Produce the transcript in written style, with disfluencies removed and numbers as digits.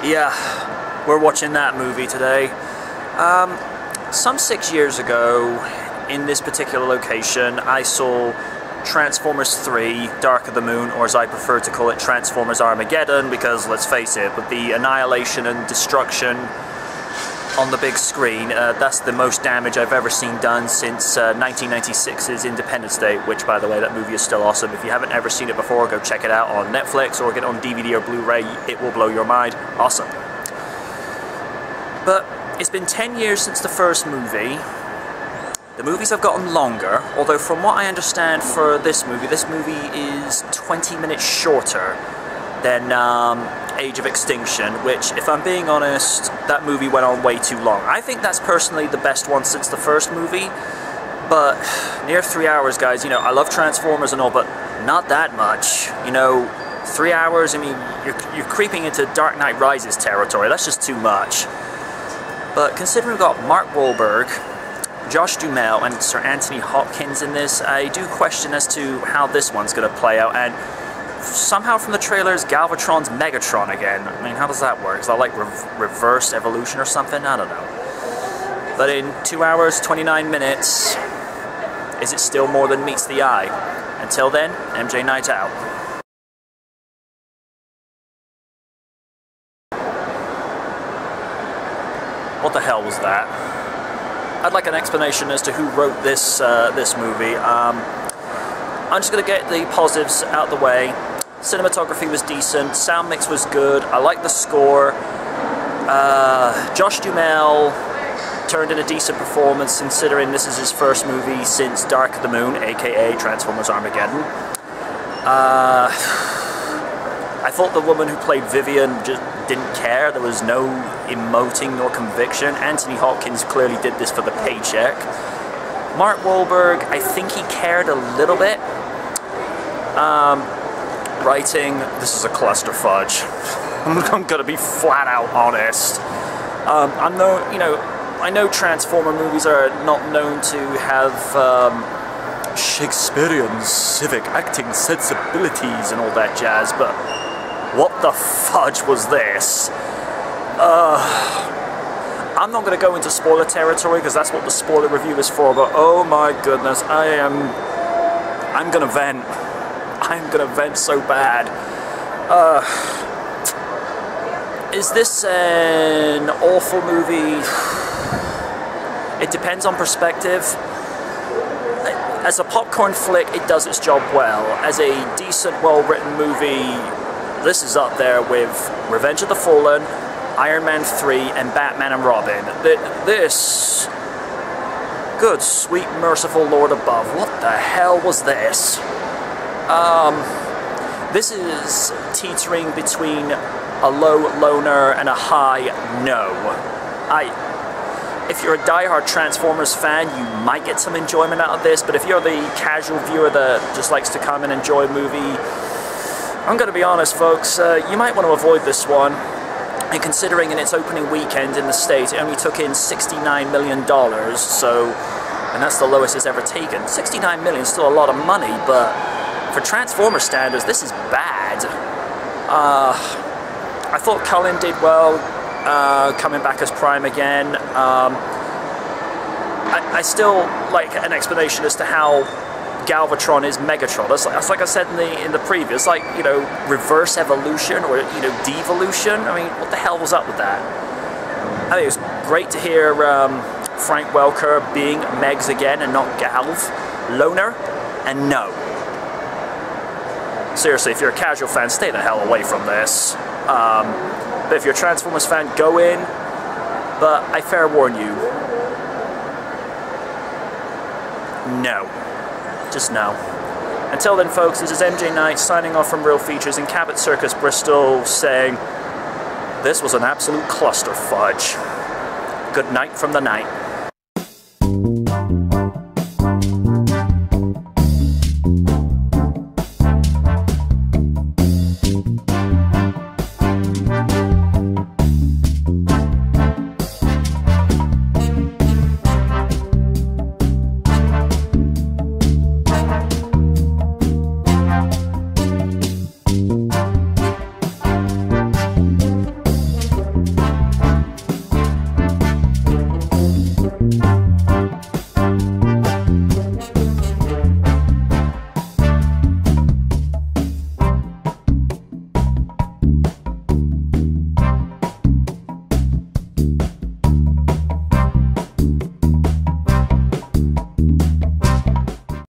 Yeah, we're watching that movie today. Some 6 years ago, in this particular location, I saw Transformers 3, Dark of the Moon, or as I prefer to call it, Transformers Armageddon, because let's face it, with the annihilation and destruction on the big screen, that's the most damage I've ever seen done since 1996's Independence Day, which, by the way, that movie is still awesome. If you haven't ever seen it before, go check it out on Netflix or get it on DVD or Blu-ray. It will blow your mind. Awesome. But it's been 10 years since the first movie. The movies have gotten longer, although from what I understand for this movie is 20 minutes shorter than Age of Extinction, which, if I'm being honest, that movie went on way too long. I think that's personally the best one since the first movie, but near 3 hours, guys. You know, I love Transformers and all, but not that much. You know, 3 hours, I mean, you're creeping into Dark Knight Rises territory. That's just too much. But considering we've got Mark Wahlberg, Josh Duhamel, and Sir Anthony Hopkins in this, I do question as to how this one's going to play out. And somehow from the trailers, Galvatron's Megatron again. I mean, how does that work? Is that like reverse evolution or something? I don't know. But in 2 hours, 29 minutes, is it still more than meets the eye? Until then, MJ Night out. What the hell was that? I'd like an explanation as to who wrote this this movie. I'm just going to get the positives out the way. Cinematography was decent, sound mix was good, I like the score. Josh Duhamel turned in a decent performance considering this is his first movie since Dark of the Moon, aka Transformers Armageddon. I thought the woman who played Vivian just didn't care. There was no emoting nor conviction. Anthony Hopkins clearly did this for the paycheck. Mark Wahlberg, I think he cared a little bit. Writing, this is a cluster fudge. I'm gonna be flat out honest. I know Transformer movies are not known to have Shakespearean civic acting sensibilities and all that jazz, but what the fudge was this? I'm not going to go into spoiler territory because that's what the spoiler review is for, but oh my goodness, I'm going to vent. I'm going to vent so bad. Is this an awful movie? It depends on perspective. As a popcorn flick, it does its job well. As a decent, well-written movie, this is up there with Revenge of the Fallen, Iron Man 3, and Batman and Robin. This... Good, sweet, merciful Lord above. What the hell was this? This is teetering between a low loner and a high no. If you're a die-hard Transformers fan, you might get some enjoyment out of this, but if you're the casual viewer that just likes to come and enjoy a movie, I'm going to be honest, folks, you might want to avoid this one. And considering in its opening weekend in the States, it only took in $69 million, so, and that's the lowest it's ever taken. $69 million is still a lot of money, but for Transformers standards, this is bad. I thought Cullen did well, coming back as Prime again. I still like an explanation as to how Galvatron is Megatron. That's like I said in the preview. It's like, you know, reverse evolution or, you know, devolution. I mean, what the hell was up with that? I think it was great to hear Frank Welker being Megs again and not Galv. Loner and no. Seriously, if you're a casual fan, stay the hell away from this. But if you're a Transformers fan, go in. But I fair warn you, no. Just no. Until then, folks, this is MJ Knight signing off from Real Features in Cabot Circus, Bristol, saying this was an absolute cluster fudge. Good night from the night.